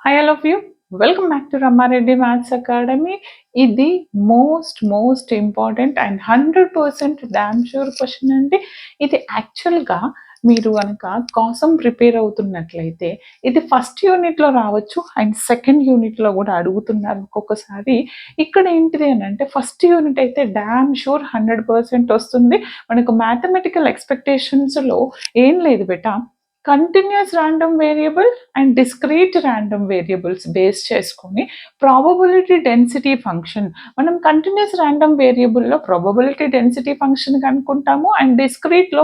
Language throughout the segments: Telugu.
Hi all of you. Welcome back to Ramareddy Maths Academy. ఇది most important and 100% damn sure question అండి. ఇది యాక్చువల్గా మీరు కనుక కోసం ప్రిపేర్ అవుతున్నట్లయితే ఇది ఫస్ట్ యూనిట్లో రావచ్చు అండ్ సెకండ్ యూనిట్లో కూడా అడుగుతున్నారు ఒక్కొక్కసారి. ఇక్కడ ఏంటిది అని అంటే ఫస్ట్ యూనిట్ అయితే డామ్ షూర్ 100% వస్తుంది. మనకు మ్యాథమెటికల్ ఎక్స్పెక్టేషన్స్లో ఏం లేదు బెటా, continuous random variable and discrete random variables base చేసుకొని ప్రాబబిలిటీ డెన్సిటీ ఫంక్షన్, మనం కంటిన్యూస్ ర్యాండమ్ వేరియబుల్లో ప్రాబబిలిటీ డెన్సిటీ ఫంక్షన్ కనుక్కుంటాము అండ్ డిస్క్రీట్లో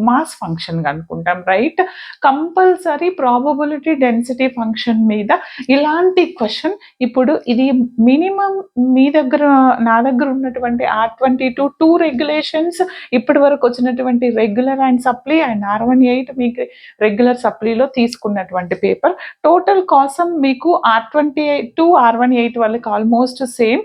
మాస్ ఫంక్షన్ కనుక్కుంటాం, right? Compulsory probability density function మీద ఇలాంటి క్వశ్చన్. ఇప్పుడు ఇది మినిమం మీ దగ్గర నా దగ్గర ఉన్నటువంటి R22 రెగ్యులేషన్స్, ఇప్పటి వరకు వచ్చినటువంటి regular and supply and R18 మీకు రెగ్యులర్ సప్లీలో తీసుకున్నటువంటి పేపర్. టోటల్ కోసం మీకు R22 R18 వాళ్ళకి ఆల్మోస్ట్ సేమ్.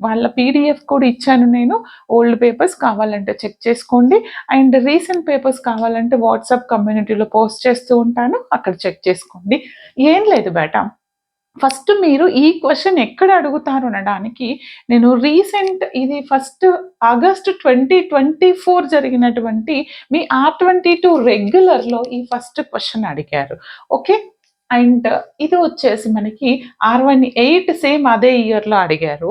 వాళ్ళ పీడిఎఫ్ కూడా ఇచ్చాను నేను. ఓల్డ్ పేపర్స్ కావాలంటే చెక్ చేసుకోండి అండ్ రీసెంట్ పేపర్స్ కావాలంటే వాట్సాప్ కమ్యూనిటీలో పోస్ట్ చేస్తూ ఉంటాను, అక్కడ చెక్ చేసుకోండి. ఏం లేదు బేటా, ఫస్ట్ మీరు ఈ క్వశ్చన్ ఎక్కడ అడుగుతారు అనడానికి నేను రీసెంట్, ఇది ఫస్ట్ ఆగస్ట్ 2024 జరిగినటువంటి మీ R22 రెగ్యులర్లో ఈ ఫస్ట్ క్వశ్చన్ అడిగారు. ఓకే, అండ్ ఇది వచ్చేసి మనకి R18 సేమ్ అదే ఇయర్లో అడిగారు.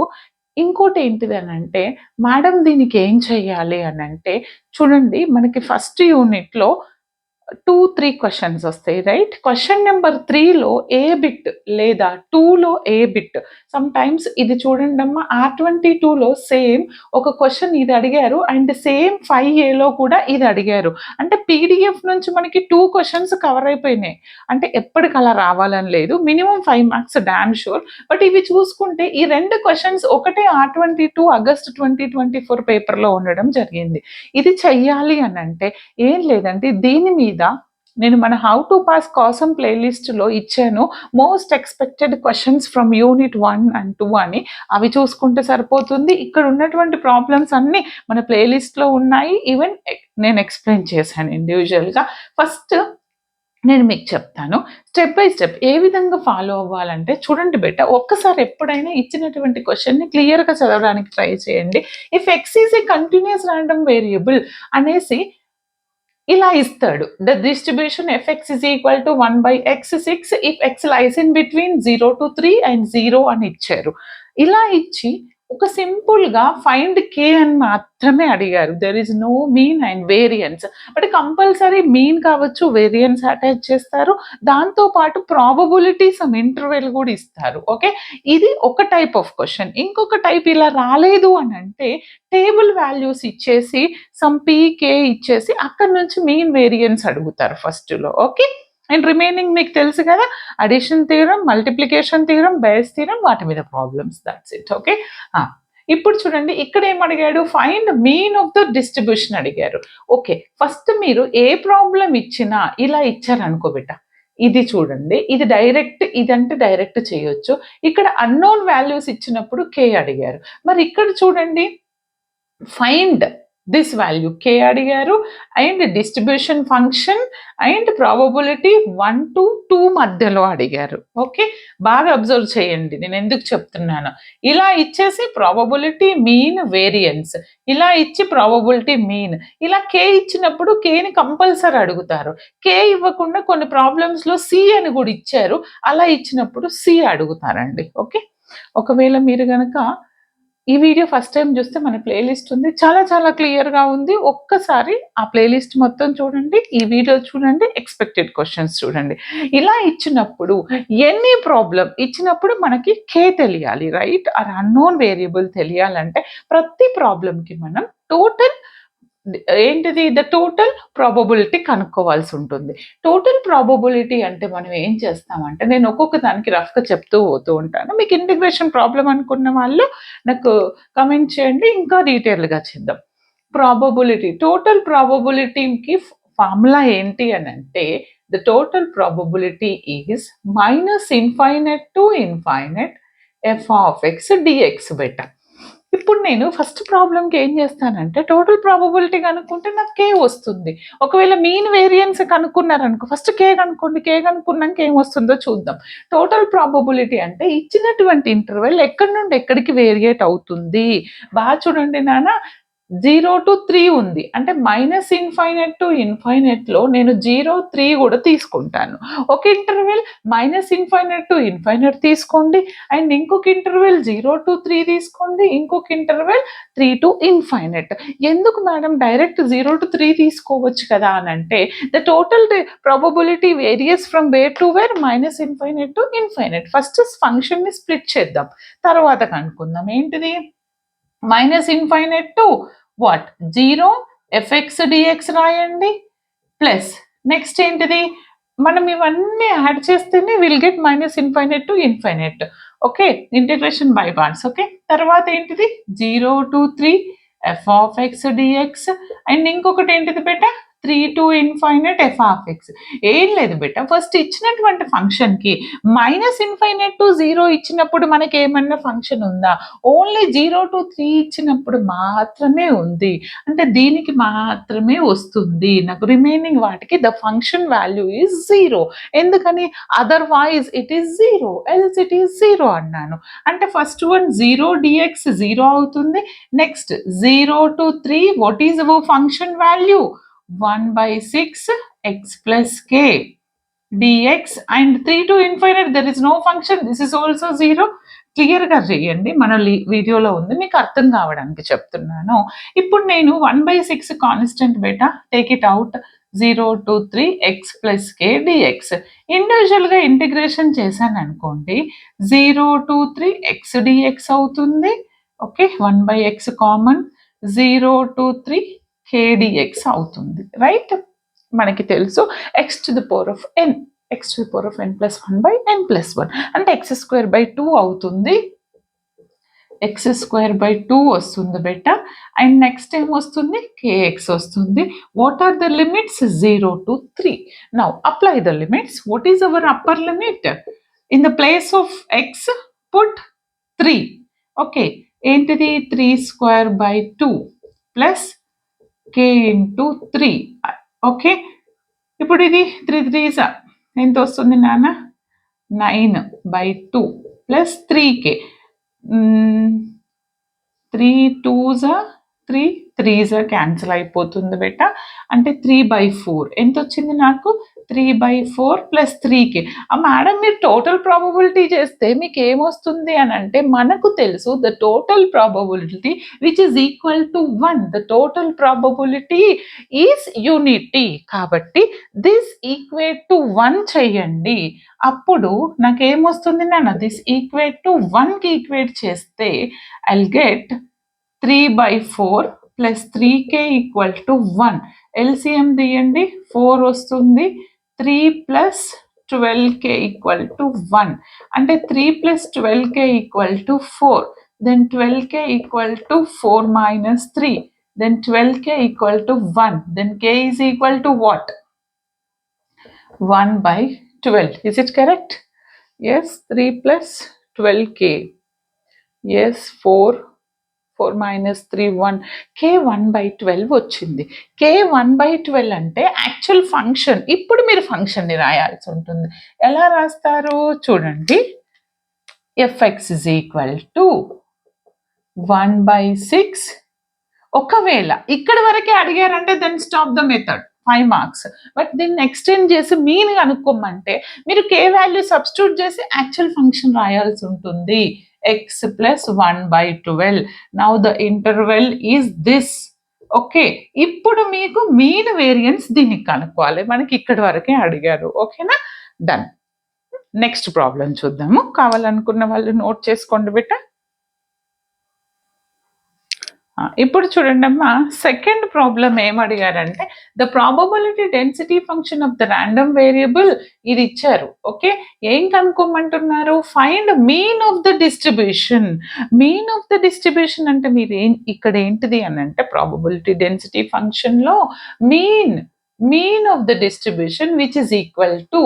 ఇంకోటి ఏంటిది అని అంటే, మేడం దీనికి ఏం చెయ్యాలి అని అంటే, చూడండి మనకి ఫస్ట్ యూనిట్లో 2-3 క్వశ్చన్స్ వస్తాయి, రైట్? క్వశ్చన్ నెంబర్ 3లో ఏ బిట్ లేదా 2లో ఏ బిట్. సమ్ టైమ్స్ ఇది చూడండి అమ్మా, R22లో సేమ్ ఒక క్వశ్చన్ ఇది అడిగారు అండ్ సేమ్ 5Aలో కూడా ఇది అడిగారు. అంటే పీడిఎఫ్ నుంచి మనకి 2 క్వశ్చన్స్ కవర్ అయిపోయినాయి. అంటే ఎప్పటికి అలా రావాలని లేదు, minimum 5 marks damn sure. But ఇవి చూసుకుంటే ఈ 2 క్వశ్చన్స్ ఒకటే R22 ఆగస్ట్ 2024 పేపర్లో ఉండడం జరిగింది. ఇది చెయ్యాలి అని అంటే ఏం లేదండి, దీని మీద నేను మన హౌ టు పాస్ కోసం ప్లేలిస్ట్లో ఇచ్చాను most expected questions from unit 1 and 2 అని. అవి చూసుకుంటే సరిపోతుంది. ఇక్కడ ఉన్నటువంటి ప్రాబ్లమ్స్ అన్నీ మన ప్లేలిస్ట్లో ఉన్నాయి. ఈవెన్ నేను ఎక్స్ప్లెయిన్ చేశాను ఇండివిజువల్గా. ఫస్ట్ నేను మీకు చెప్తాను స్టెప్ బై స్టెప్ ఏ విధంగా ఫాలో అవ్వాలంటే. చూడండి బెట్ట, ఒక్కసారి ఎప్పుడైనా ఇచ్చినటువంటి క్వశ్చన్ని క్లియర్గా చదవడానికి ట్రై చేయండి. If X is a continuous random variable అనేసి ఇలా ఇస్తాడు, the distribution fx is equal to 1/x6 if x lies in between 0 to 3 and 0 అని ఇచ్చారు. ఇలా ఇచ్చి ఒక సింపుల్గా ఫైండ్ k అని మాత్రమే అడిగారు. There is no mean and variance. But compulsory mean కావచ్చు, వేరియన్స్ అటాచ్ చేస్తారు, దాంతోపాటు ప్రాబబిలిటీ సమ్ ఇంటర్వెల్ కూడా ఇస్తారు. ఓకే, ఇది ఒక టైప్ ఆఫ్ క్వశ్చన్. ఇంకొక టైప్ ఇలా రాలేదు అని అంటే టేబుల్ వాల్యూస్ ఇచ్చేసి సమ్ పీకే ఇచ్చేసి అక్కడ నుంచి మీన్ వేరియన్స్ అడుగుతారు ఫస్ట్లో. ఓకే, అండ్ రిమైనింగ్ మీకు తెలుసు కదా, addition theorem, multiplication theorem, base theorem, వాటి మీద ప్రాబ్లమ్స్, దట్స్ ఇట్. ఓకే, ఇప్పుడు చూడండి ఇక్కడ ఏం అడిగాడు, find mean of the distribution అడిగారు. ఓకే, ఫస్ట్ మీరు ఏ ప్రాబ్లం ఇచ్చినా ఇలా ఇచ్చారు అనుకో బిడ్డ, ఇది చూడండి, ఇది డైరెక్ట్, ఇదంటే డైరెక్ట్ చేయొచ్చు. ఇక్కడ అన్నోన్ వాల్యూస్ ఇచ్చినప్పుడు k అడిగారు. మరి ఇక్కడ చూడండి, ఫైండ్ దిస్ వాల్యూ k అడిగారు and distribution function and probability 1 to 2 మధ్యలో అడిగారు. ఓకే, బాగా అబ్జర్వ్ చేయండి నేను ఎందుకు చెప్తున్నాను. ఇలా ఇచ్చేసి ప్రాబబిలిటీ మీన్ వేరియన్స్, ఇలా ఇచ్చి ప్రాబబిలిటీ మీన్, ఇలా k ఇచ్చినప్పుడు kని కంపల్సరీ అడుగుతారు. k ఇవ్వకుండా కొన్ని ప్రాబ్లమ్స్లో c అని కూడా ఇచ్చారు, అలా ఇచ్చినప్పుడు c అడుగుతారండి. ఓకే, ఒకవేళ మీరు కనుక ఈ వీడియో ఫస్ట్ టైం చూస్తే మన ప్లేలిస్ట్ ఉంది, చాలా క్లియర్గా ఉంది. ఒక్కసారి ఆ ప్లేలిస్ట్ మొత్తం చూడండి, ఈ వీడియో చూడండి, ఎక్స్పెక్టెడ్ క్వశ్చన్స్ చూడండి. ఇలా ఇచ్చినప్పుడు ఎనీ ప్రాబ్లం ఇచ్చినప్పుడు మనకి k తెలియాలి, రైట్? ఆర్ అన్నోన్ వేరియబుల్ తెలియాలంటే ప్రతి ప్రాబ్లంకి మనం టోటల్ ఏంటిది, ద టోటల్ ప్రాబబిలిటీ కనుక్కోవాల్సి ఉంటుంది. టోటల్ ప్రాబబిలిటీ అంటే మనం ఏం చేస్తామంటే, నేను ఒక్కొక్క దానికి రఫ్గా చెప్తూ పోతూ ఉంటాను. మీకు ఇంటిగ్రేషన్ ప్రాబ్లం అనుకున్న వాళ్ళు నాకు కమెంట్ చేయండి, ఇంకా డీటెయిల్గా చేద్దాం. ప్రాబబిలిటీ, టోటల్ ప్రాబబిలిటీకి ఫార్ములా ఏంటి అని అంటే, the total probability is -∞ to ∞ f of x dx బెట. ఇప్పుడు నేను ఫస్ట్ ప్రాబ్లంకి ఏం చేస్తానంటే టోటల్ ప్రాబబిలిటీ కనుక్కుంటే నాకు కే వస్తుంది. ఒకవేళ మీన్ వేరియన్స్ కనుక్కున్నారనుకో ఫస్ట్ కే కనుక్కోండి. కే కనుక్కున్నాక ఏమొస్తుందో చూద్దాం. టోటల్ ప్రాబబిలిటీ అంటే ఇచ్చినటువంటి ఇంటర్వెల్ ఎక్కడి నుండి ఎక్కడికి వేరియేట్ అవుతుంది. బాగా చూడండి నాన్న, 0-3 ఉంది. అంటే -ఇన్ఫైనైట్ టు ఇన్ఫైనైట్‌లో నేను 0, 3 కూడా తీసుకుంటాను. ఒక ఇంటర్వెల్ -ఇన్ఫైనైట్ టు ఇన్ఫైనైట్ తీసుకోండి. అండ్ ఇంకొక ఇంటర్వెల్ 0-3 తీసుకోండి. ఇంకొక ఇంటర్వెల్ 3 టు ఇన్ఫైనైట్. ఎందుకు మేడం డైరెక్ట్ 0-3 తీసుకోవచ్చు కదా అనంటే the total probability varies from where to where -infinite to infinite. First ఫంక్షన్‌ని స్ప్లిట్ చేద్దాం. తర్వాత కనుక్కుందాం. ఏంటిది? -Infinite to what? 0 fx dx రాయండి. ప్లస్ నెక్స్ట్ ఏంటిది? మనం ఇవన్నీ యాడ్ చేస్తేనే will get -infinite to infinite. Okay, integration by parts. Okay, తర్వాత ఏంటిది? 0-3 f of x dx. And ఇంకొకటి ఏంటిది బేట? 3 to infinite f of x. ఏం లేదు బేట, ఫస్ట్ ఇచ్చినటువంటి ఫంక్షన్కి -ఇన్ఫైనైట్ టు 0 ఇచ్చినప్పుడు మనకి ఏమన్నా ఫంక్షన్ ఉందా? ఓన్లీ 0-3 ఇచ్చినప్పుడు మాత్రమే ఉంది. అంటే దీనికి మాత్రమే వస్తుంది. నాకు రిమైనింగ్ వాటికి ద ఫంక్షన్ వాల్యూ ఈజ్ 0. ఎందుకని? Otherwise it is 0, else it is 0 అన్నాను. అంటే ఫస్ట్ వన్ 0 dx 0 అవుతుంది. Next 0-3 what is hour function value? 1/6 x plus k dx. And 3 to infinite there is no function, this is also 0. క్లియర్గా చేయండి, మన వీడియోలో ఉంది, మీకు అర్థం కావడానికి చెప్తున్నాను. ఇప్పుడు నేను 1/6 constant beta, take it out. 0-3 x plus k dx. ఇండివిజువల్గా ఇంటిగ్రేషన్ చేశాను అనుకోండి, 0-3 x dx అవుతుంది. Okay, 1/x common, 0-3 k dx అవుతుంది. రైట్, మనకి తెలుసు x to the power of n, x to the power of n plus 1 by n plus 1 అంటే x square by 2 అవుతుంది. x square by 2 వస్తుంది బెట్ట. అండ్ నెక్స్ట్ ఏం వస్తుంది? kx వస్తుంది. What are the limits? 0-3. Now apply the limits. What is our upper limit? In the place of x put 3. Okay, ఏంటిది? 3 square by 2 plus k into 3. Okay, ఇప్పుడు ఇది 3 3s ఎంత వస్తుంది నాన్న? 9/2 plus 3k. 3 2s 3 3s cancel అయిపోతుంది బెట్ట. అంటే 3/4 ఎంత వచ్చింది నాకు? 3/4 ప్లస్ 3k. మేడం మీరు టోటల్ ప్రాబబిలిటీ చేస్తే మీకు ఏమొస్తుంది అని అంటే మనకు తెలుసు the total probability which is equal to 1. The total probability is unity. కాబట్టి దిస్ ఈక్వేట్ టు 1 చెయ్యండి. అప్పుడు నాకేమొస్తుంది నాన్న? దిస్ ఈక్వేట్ టు 1కి ఈక్వేట్ చేస్తే I'll get 3/4 plus 3k equal to 1. LCM తీయండి, 4 వస్తుంది. 3 ప్లస్ 12k ఈక్వల్ టు 1. అంటే 3 plus 12k equal to 4. Then 12k equal to 4 minus 3. Then 12k equal to 1. Then k is equal to what? 1/12. Is it correct? Yes, 3 plus 12k. Yes, 4 minus 3 1. k 1/12 వచ్చింది. k 1/12 అంటే యాక్చువల్ ఫంక్షన్. ఇప్పుడు మీరు ఫంక్షన్ని రాయాల్సి ఉంటుంది. ఎలా రాస్తారు చూడండి. fx is equal to 1/6. ఒకవేళ ఇక్కడ వరకే అడిగారంటే then stop the method, 5 marks. But దీన్ని ఎక్స్టెండ్ చేసి మీన్ కనుక్కోమంటే మీరు k వాల్యూ సబ్స్టిట్యూట్ చేసి యాక్చువల్ ఫంక్షన్ రాయాల్సి ఉంటుంది. x plus 1/12. Now the interval is this. Okay, ఇప్పుడు మీకు మీన్ వేరియన్స్ దీనికి కనుక్కోవాలి. మనకి ఇక్కడి వరకే అడిగారు. ఓకేనా? డన్. నెక్స్ట్ ప్రాబ్లం చూద్దాము. కావాలనుకున్న వాళ్ళు నోట్ చేసుకోండి బిడ్డ. ఇప్పుడు చూడండి అమ్మా, సెకండ్ ప్రాబ్లం ఏం అడిగారంటే the probability density function of the random variable ఇది ఇచ్చారు. ఓకే, ఏం కనుక్కోమంటున్నారు? Find mean of the distribution. Mean of the distribution అంటే మీరు ఇక్కడ ఏంటిది అని అంటే ప్రాబబిలిటీ డెన్సిటీ ఫంక్షన్లో mean of the distribution which is equal to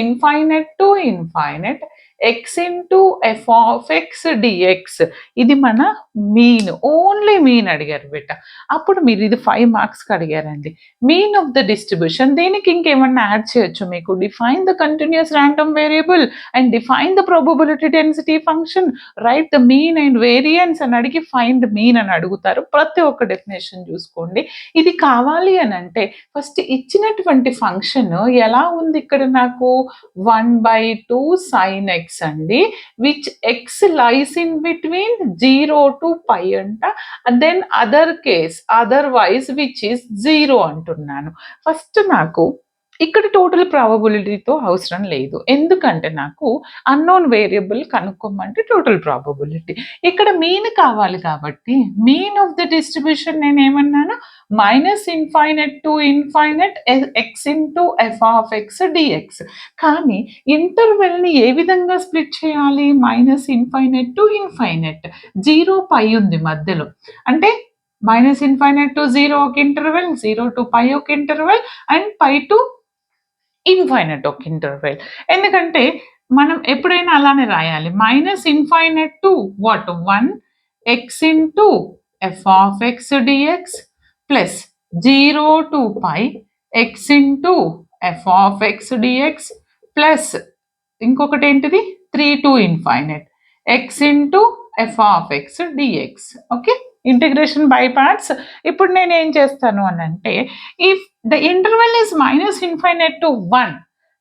-minus infinite to infinite x into F of X dx. ఇది మన మీన్, ఓన్లీ మీన్ అడిగారు బిడ్డ. అప్పుడు మీరు ఇది 5 మార్క్స్కి అడిగారండి. మీన్ ఆఫ్ ద డిస్ట్రిబ్యూషన్, దీనికి ఇంకేమన్నా యాడ్ చేయొచ్చు మీకు. Define the continuous random variable and define the probability density function, right the mean and variance అని అడిగి ఫైండ్ మీన్ అని అడుగుతారు. ప్రతి ఒక్క డెఫినేషన్ చూసుకోండి. ఇది కావాలి అని అంటే ఫస్ట్ ఇచ్చినటువంటి ఫంక్షన్ ఎలా ఉంది ఇక్కడ నాకు 1/2 sin x అండి, which x lies in between 0 to pi అంట. Then other case otherwise which is 0 అంటున్నాను. ఫస్ట్ నాకు ఇక్కడ టోటల్ ప్రాబబిలిటీతో అవసరం లేదు, ఎందుకంటే నాకు అన్నోన్ వేరియబుల్ కనుక్కోమంటే టోటల్ ప్రాబబిలిటీ. ఇక్కడ మీన్ కావాలి కాబట్టి మీన్ ఆఫ్ ద డిస్ట్రిబ్యూషన్ నేను ఏమన్నాను, -∞ to ∞ x into F of X D X. కానీ ఇంటర్వెల్ని ఏ విధంగా స్ప్లిట్ చేయాలి, -∞ to ∞, 0 పై ఉంది మధ్యలో, అంటే -∞ to 0 ఒక ఇంటర్వెల్, 0 to pi ఒక interval, and pi to infinite ఒక ఇంటర్వెల్. ఎందుకంటే మనం ఎప్పుడైనా అలానే రాయాలి, -∞ to what 1 x into F of X D X plus 0 to pi x into F of X D X plus ఇంకొకటి ఏంటిది 3 to ∞ x into F of X D X. Okay, integration by parts. ఇప్పుడు నేను ఏం చేస్తాను అని అంటే, if the interval is -∞ to 1,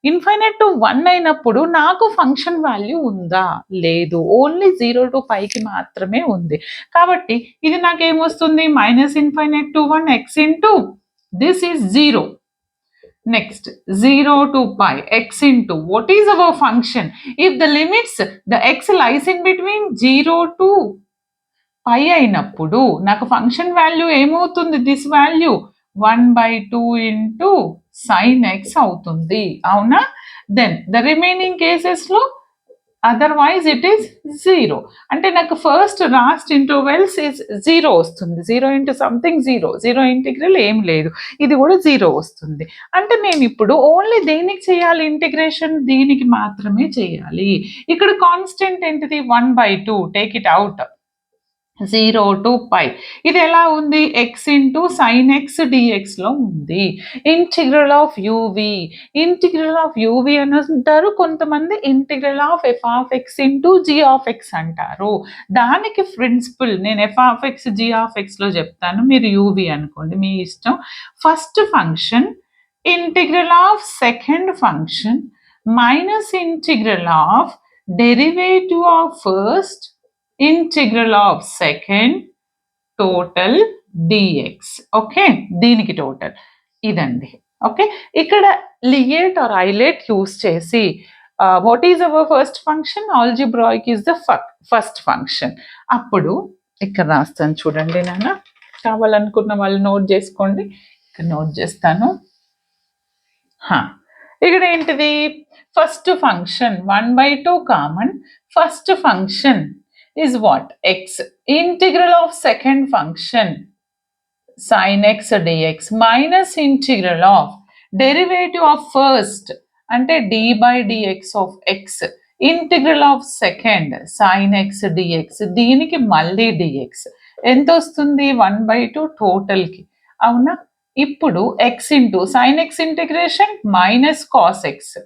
∞ to 1 అయినప్పుడు నాకు ఫంక్షన్ వాల్యూ ఉందా, లేదు, ఓన్లీ 0 to pi మాత్రమే ఉంది. కాబట్టి ఇది నాకు ఏమొస్తుంది, -∞ to 1 x into this is 0. Next 0 to pi x into what is our function? If the limits the x lies in between 0 to pi అయినప్పుడు నాకు ఫంక్షన్ వాల్యూ ఏమవుతుంది, this value 1/2 into sin x అవుతుంది, అవునా? దెన్ ద రిమైనింగ్ కేసెస్లో అదర్వైజ్ ఇట్ ఈస్ 0. అంటే నాకు ఫస్ట్ లాస్ట్ ఇంటర్వెల్స్ ఇస్ 0 వస్తుంది, 0 ఇంటూ సంథింగ్ 0 ఇంటిగ్రల్ ఏం లేదు, ఇది కూడా 0 వస్తుంది. అంటే నేను ఇప్పుడు ఓన్లీ దేనికి చేయాలి ఇంటిగ్రేషన్, దీనికి మాత్రమే చేయాలి. ఇక్కడ కాన్స్టెంట్ ఏంటిది 1/2, take it out, 0 to pi. ఇది ఎలా ఉంది, x into sin x dx లో ఉంది. Integral of U V, integral of U V అని అంటారు, కొంతమంది integral of F of X into G of X అంటారు. దానికి ప్రిన్సిపల్ నేను F of X G of X లో చెప్తాను, మీరు యూవి అనుకోండి, మీ ఇష్టం. First function integral of second function minus integral of derivative of first integral of second total D X. Okay, దీనికి టోటల్ ఇదండి. ఓకే, ఇక్కడ లియేట్ ఆర్ ఐలేట్ యూస్ చేసి what is our first function, algebraic is the first function. అప్పుడు ఇక్కడ రాస్తాను చూడండి నాన్న, కావాలనుకున్న వాళ్ళు నోట్ చేసుకోండి, ఇక్కడ నోట్ చేస్తాను. ఇక్కడ ఏంటిది, first function 1/2 common, first function is what, x, integral of second function sin x dx minus integral of derivative of first అంటే d by dx of x, integral of second sin x dx, దీనికి మళ్ళీ dx ఎంత వస్తుంది 1/2 టోటల్కి, అవునా? ఇప్పుడు x into sin x integration minus cos x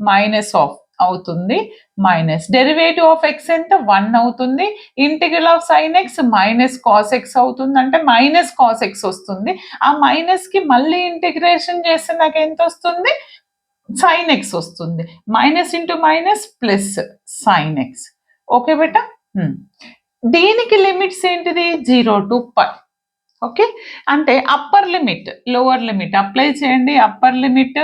minus of అవుతుంది, మైనస్ డెరివేటివ్ ఆఫ్ ఎక్స్ ఎంత 1 అవుతుంది, integral of sign X minus cos X అవుతుంది, అంటే మైనస్ కాస్ ఎక్స్ వస్తుంది. ఆ మైనస్ కి మళ్ళీ ఇంటిగ్రేషన్ చేస్తే నాకు ఎంత వస్తుంది, సైన్ ఎక్స్ వస్తుంది, minus into minus plus sine x. Okay బేటా, దీనికి లిమిట్స్ ఏంటిది 0 to pi. ఓకే, అంటే upper limit lower limit apply చేయండి. Upper limit,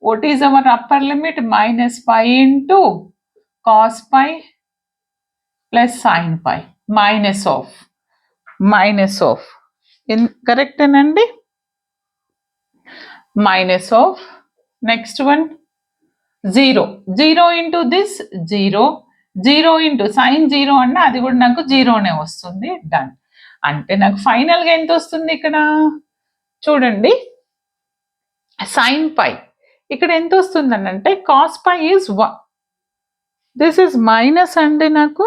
what is our upper limit, minus pi into cos pi plus sin pi, minus of correct anandi, minus of next one 0 into this 0 into sin 0 అన్న అది కూడా నాకు 0నే వస్తుంది, డన్. అంటే నాకు ఫైనల్ గా ఎంత వస్తుంది ఇక్కడ చూడండి, sin pi ఇక్కడ ఎంత వస్తుందని అంటే cos pi is this is minus అండి నాకు.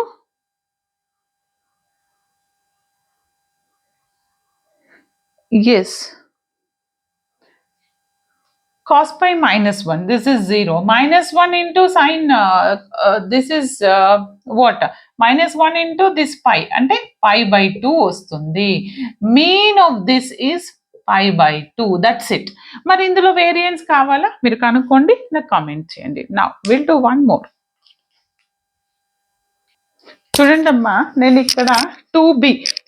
Yes, cos pi minus 1, this is 0. Minus 1 into sin, this is what? Minus 1 into this pi, అంటే pi by 2 వస్తుంది. Mean of this is pi by 2, that's it. మరి ఇందులో వేరియన్స్ కావాలా, మీరు కనుక్కోండి, నాకు కామెంట్ చేయండి. Now will do one more. చూడండి అమ్మా, నేను ఇక్కడ 2b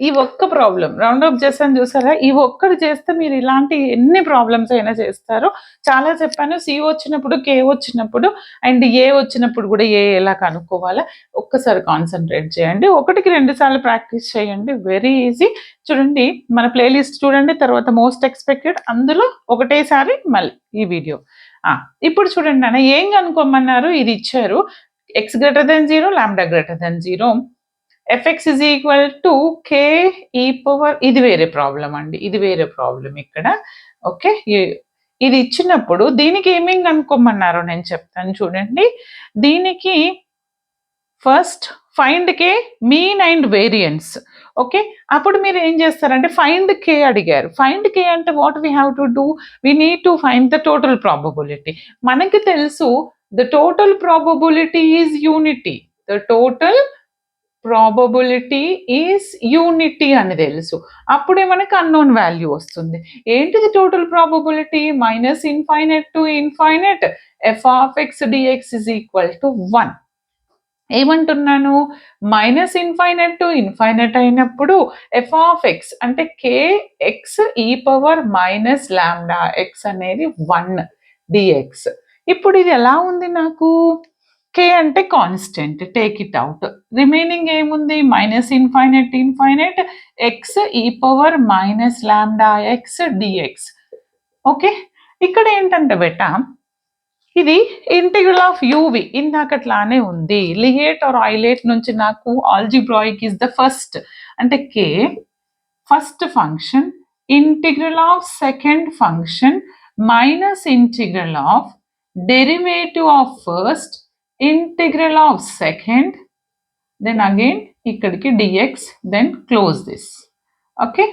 ఈ ఒక్క ప్రాబ్లం రౌండ్ అప్ చేస్తాను చూసారా, ఈ ఒక్కటి చేస్తే మీరు ఇలాంటి ఎన్ని ప్రాబ్లమ్స్ అయినా చేస్తారు. చాలా చెప్పాను, సి వచ్చినప్పుడు, కే వచ్చినప్పుడు అండ్ ఏ వచ్చినప్పుడు కూడా ఏ ఎలా కనుక్కోవాలా ఒక్కసారి కాన్సన్ట్రేట్ చేయండి. 1కి 2 సార్లు ప్రాక్టీస్ చేయండి, వెరీ ఈజీ. చూడండి మన ప్లేలిస్ట్ చూడండి, తర్వాత మోస్ట్ ఎక్స్పెక్టెడ్, అందులో ఒకటేసారి మళ్ళీ ఈ వీడియో. ఇప్పుడు చూడండి నాన్న, ఏం కనుక్కోమన్నారు, ఇది ఇచ్చారు. x greater than 0, lambda greater than 0, fx is equal to k e power, ఇది వేరే ప్రాబ్లం అండి, ఇది వేరే ప్రాబ్లం ఇక్కడ. ఓకే, ఇది ఇచ్చినప్పుడు దీనికి ఏమేం కనుక్కోమన్నారో నేను చెప్తాను చూడండి. దీనికి first find K, mean and variance. Okay, అప్పుడు మీరు ఏం చేస్తారంటే ఫైండ్ కే అడిగారు. ఫైండ్ కే అంటే what we have to do, we need to find the total probability. మనకి తెలుసు the total probability is unity. The total probability is unity అని తెలుసు. అప్పుడే మనకు అన్నోన్ వాల్యూ వస్తుంది. ఏంటిది total probability? Minus infinite to infinite f of x dx is equal to 1. ఏమంటున్నాను, మైనస్ ఇన్ఫైనైట్ టు ఇన్ఫైనైట్ అయినప్పుడు f of x అంటే kx e power minus lambda x అనేది 1 dx. ఇప్పుడు ఇది ఎలా ఉంది నాకు, k అంటే constant, take it out. Remaining ఏముంది, minus infinite infinite x e power minus lambda x dx. Okay, ఇక్కడ ఏంటంటే బెట, ఇది ఇంటిగ్రల్ ఆఫ్ uv ఇందాకట్లానే ఉంది. లియేట్ ఆర్ ఐలేట్ నుంచి నాకు ఆల్జిబ్రాయిక్ ఇస్ ద ఫస్ట్, అంటే k first function, integral of second function minus integral of derivative of first, integral of second, then again ikkadiki dx, then close this. Okay,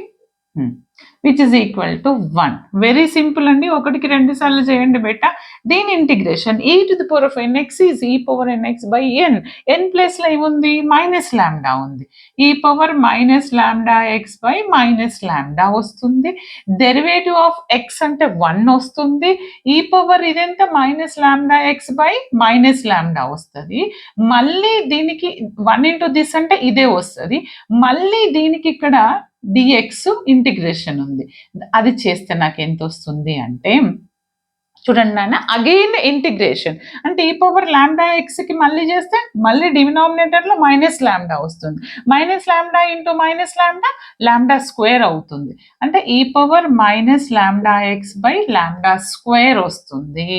which is equal to 1. Very simple andi, 1కి 2 సార్లు చేయండి బేటా. దీని integration e to the power of nx is e power nx by n. n place లో ఏముంది, మైనస్ లాంబ్డా ఉంది. e power minus lambda x by minus lambda వస్తుంది. డెరివేటివ్ ఆఫ్ x అంటే 1 వస్తుంది. e పవర్ ఇదెంత, minus lambda x by minus lambda వస్తుంది. మళ్ళీ దీనికి 1 ఇంటూ దిస్ అంటే ఇదే వస్తుంది. మళ్ళీ దీనికి ఇక్కడ dx ఇంటిగ్రేషన్ ఉంది. అది చేస్తే నాకు ఎంత వస్తుంది అంటే, చూడండి నాన్న, అగైన్ ఇంటిగ్రేషన్ అంటే ఈ పవర్ లాంబ్డా ఎక్స్కి మళ్ళీ చేస్తే మళ్ళీ డినామినేటర్లో మైనస్ లాంబ్డా వస్తుంది. Minus lambda into minus lambda, lambda square అవుతుంది. అంటే e power minus lambda x by lambda square వస్తుంది.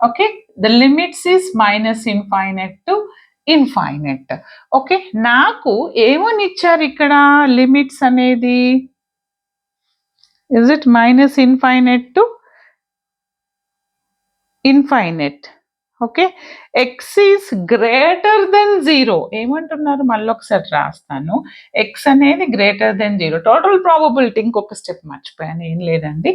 Okay, the limits is minus infinite to infinite. Okay, నాకు ఏమని ఇచ్చారు ఇక్కడ లిమిట్స్ అనేది, is it minus infinite to infinite. Okay, x is greater than 0. ఏమంటున్నారు, మళ్ళీ ఒకసారి రాస్తాను. ఎక్స్ అనేది గ్రేటర్ దెన్ 0. టోటల్ ప్రాబబిలిటీ ఇంకొక స్టెప్ మర్చిపోయాను, ఏం లేదండి.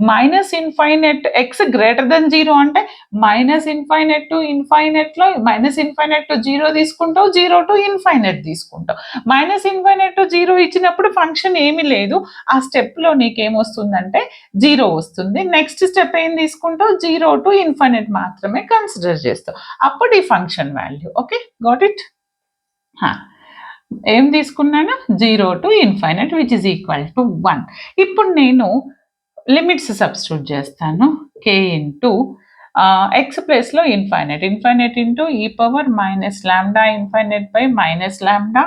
Minus infinite x greater than 0 అంటే మైనస్ ఇన్ఫైనైట్ టు ఇన్ఫైనైట్లో మైనస్ ఇన్ఫైనైట్ టు 0 తీసుకుంటావు, 0 టు ఇన్ఫైనైట్ తీసుకుంటావు. మైనస్ ఇన్ఫైనైట్ టు 0 ఇచ్చినప్పుడు ఫంక్షన్ ఏమీ లేదు, ఆ స్టెప్లో నీకేమొస్తుందంటే 0 వస్తుంది. నెక్స్ట్ స్టెప్ ఏం తీసుకుంటావు, 0 టు ఇన్ఫైనైట్ మాత్రమే కన్సిడర్ చేస్తావు, అప్పుడు ఈ function value. Okay, got it. ఏం తీసుకున్నాను, 0 to infinite which is equal to 1. ఇప్పుడు నేను లిమిట్స్ సబ్స్టిట్యూట్ చేస్తాను. k ఇంటూ ఎక్స్ ప్లేస్లో infinite, infinite into e power minus lambda infinite by minus lambda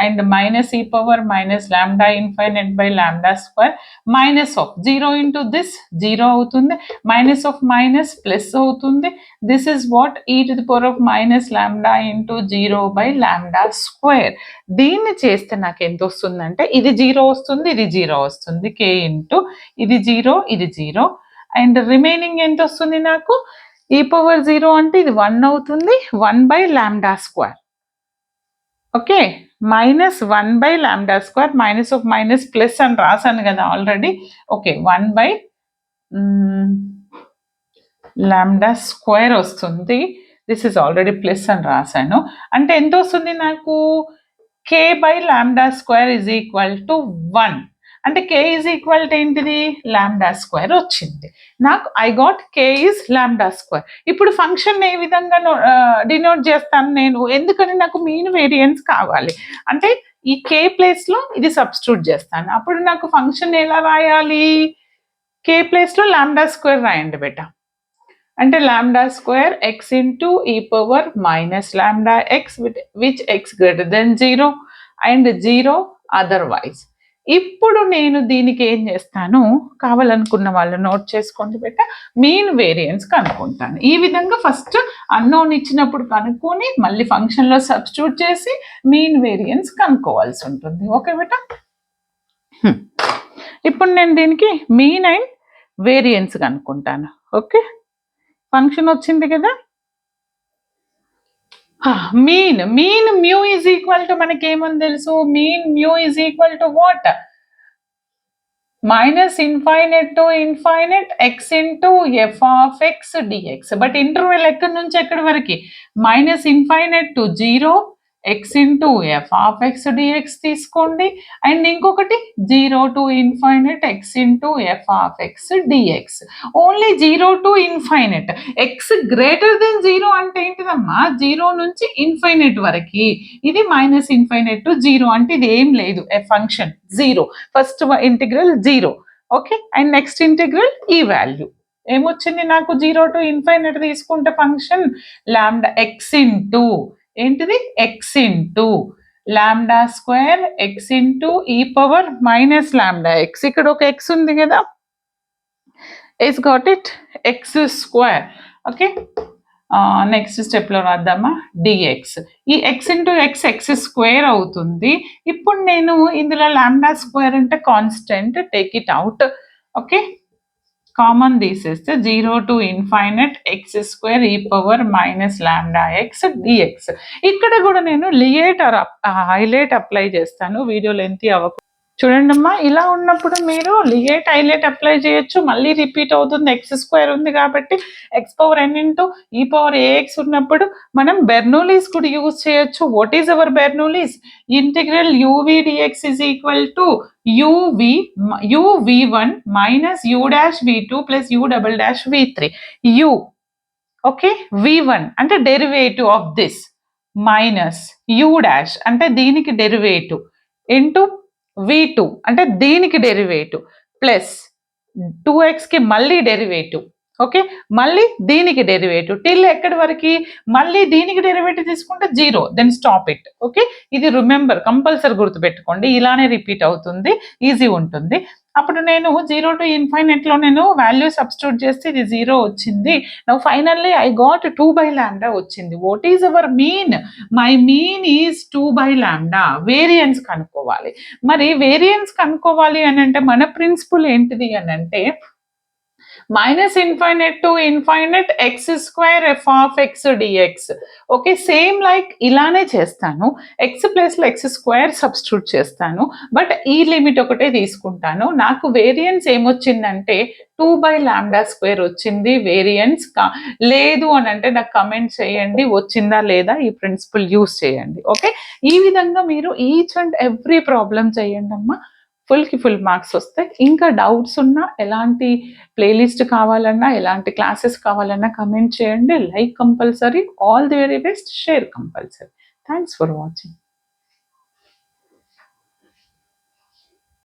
and minus e power minus lambda infinite by lambda square, minus of 0 into this 0 అవుతుంది, మైనస్ ఆఫ్ మైనస్ ప్లస్ అవుతుంది. This is what e to the power of minus lambda into 0 by lambda square. దీన్ని చేస్తే నాకు ఎంత వస్తుందంటే, ఇది 0 వస్తుంది, ఇది 0 వస్తుంది. k ఇంటూ ఇది 0, ఇది 0 అండ్ రిమైనింగ్ ఎంత వస్తుంది నాకు, ఈ పవర్ 0 అంటే ఇది 1 అవుతుంది, 1/λ². Okay, -1/λ², minus of minus plus అని రాశాను కదా ఆల్రెడీ. ఓకే, 1/λ² వస్తుంది. దిస్ ఇస్ ఆల్రెడీ ప్లస్ అని రాశాను. అంటే ఎంత వస్తుంది నాకు? k/λ² is equal to 1. అంటే k ఈజ్ ఈక్వల్ టు ఏంటిది? λ² వచ్చింది నాకు. I got k is λ². ఇప్పుడు ఫంక్షన్ ఏ విధంగా డినోట్ చేస్తాను నేను? ఎందుకని నాకు మీన్ వేరియన్స్ కావాలి. అంటే ఈ k ప్లేస్లో ఇది సబ్స్టిట్యూట్ చేస్తాను. అప్పుడు నాకు ఫంక్షన్ ఎలా రాయాలి? k ప్లేస్లో λ² రాయండి బేట. అంటే λ² x into e power minus λx which x greater than 0 and 0 otherwise. ఇప్పుడు నేను దీనికి ఏం చేస్తాను, కావాలనుకున్న వాళ్ళు నోట్ చేసుకోండి బేట, మీన్ వేరియన్స్ కనుక్కుంటాను. ఈ విధంగా ఫస్ట్ అన్నోన్ ఇచ్చినప్పుడు కనుక్కొని మళ్ళీ ఫంక్షన్లో సబ్స్టిట్యూట్ చేసి మీన్ వేరియన్స్ కనుక్కోవాల్సి ఉంటుంది. ఓకే బేట. ఇప్పుడు నేను దీనికి మీన్ అండ్ వేరియన్స్ కనుక్కుంటాను. ఓకే, ఫంక్షన్ వచ్చింది కదా. Mean mu is equal to మనకి ఏమని తెలుసు? Mean mu is equal to what? -∞ to ∞ x into f(x) dx. But interval ఎక్కడి నుంచి ఎక్కడి వరకు? -∞ to 0 x into f(x) dx తీసుకోండి. అండ్ ఇంకొకటి 0 to ∞ x into f(x) dx. Only 0 to ∞. x greater than 0 అంటే ఏంటిదమ్మా? 0 నుంచి ఇన్ఫైనైట్ వరకు. ఇది -∞ to 0 అంటే ఇది ఏం లేదు, function 0. First integral 0. Okay, and next integral ఈ వాల్యూ ఏమొచ్చింది నాకు? 0 to ∞ తీసుకుంటే ఫంక్షన్ λx ఇంటూ ఏంటిది? x into λ² x into e power minus λx. ఇక్కడ ఒక x ఉంది కదా, is got it, x². Okay, next స్టెప్లో రాద్దామా? dx. ఈ x ఇంటూ x² అవుతుంది. ఇప్పుడు నేను ఇందులో λ² అంటే constant, take it out. Okay, common తీసేస్తే 0 to ∞ x² e power minus λx dx. ఇక్కడ కూడా నేను లియేట్ ఆర్ హైలైట్ అప్లై చేస్తాను, వీడియో లెంత్ అవ్వకు. చూడండి అమ్మా, ఇలా ఉన్నప్పుడు మీరు లియేట్ హైలైట్ అప్లై చేయొచ్చు. మళ్ళీ రిపీట్ అవుతుంది, x² ఉంది కాబట్టి x⁴n into e power ax ఉన్నప్పుడు మనం బెర్నూలీస్ కూడా యూజ్ చేయొచ్చు. What is our Bernoulli's? Integral uv dx is equal to uv1 minus u'(v2) plus u'(v3). u, okay, v1 అంటే derivative of this, minus u' అంటే దీనికి డెరివేటివ్, ఇంటూ v2 అంటే దీనికి డెరివేటివ్, ప్లస్ 2xకి మళ్ళీ డెరివేటివ్. ఓకే, మళ్ళీ దీనికి డెరివేటివ్ టిల్ ఎక్కడి వరకు? మళ్ళీ దీనికి డెరివేటివ్ తీసుకుంటే 0, దెన్ స్టాప్ ఇట్. ఓకే, ఇది రిమెంబర్, కంపల్సరీ గుర్తుపెట్టుకోండి. ఇలానే రిపీట్ అవుతుంది, ఈజీ ఉంటుంది. అప్పుడు నేను 0 to ∞లో నేను వాల్యూ సబ్స్టిట్యూట్ చేస్తే ఇది 0 వచ్చింది. నౌ ఫైనల్లీ ఐ గాట్ 2/λ వచ్చింది. What is our mean? My mean is 2/λ. Variance కనుక్కోవాలి. మరి వేరియన్స్ కనుక్కోవాలి అని అంటే మన ప్రిన్సిపల్ ఏంటిది అని అంటే -∞ to ∞ x² f(x) dx. Okay, same like ఇలానే చేస్తాను. x ప్లేస్లో x² సబ్స్టిట్యూట్ చేస్తాను, బట్ ఈ లిమిట్ ఒకటే తీసుకుంటాను. నాకు వేరియన్స్ ఏమొచ్చిందంటే 2/λ² వచ్చింది. వేరియన్స్ లేదు అని అంటే నాకు కమెంట్ చేయండి, వచ్చిందా లేదా, ఈ ప్రిన్సిపల్ యూస్ చేయండి. ఓకే, ఈ విధంగా మీరు ఈచ్ అండ్ ఎవ్రీ ప్రాబ్లం చేయండి అమ్మా, ఫుల్ మార్క్స్ వస్తాయి. ఇంకా డౌట్స్ ఉన్నా, ఎలాంటి ప్లేలిస్ట్ కావాలన్నా, ఎలాంటి క్లాసెస్ కావాలన్నా కమెంట్ చేయండి. Like compulsory. All the very best. Share compulsory. Thanks for watching.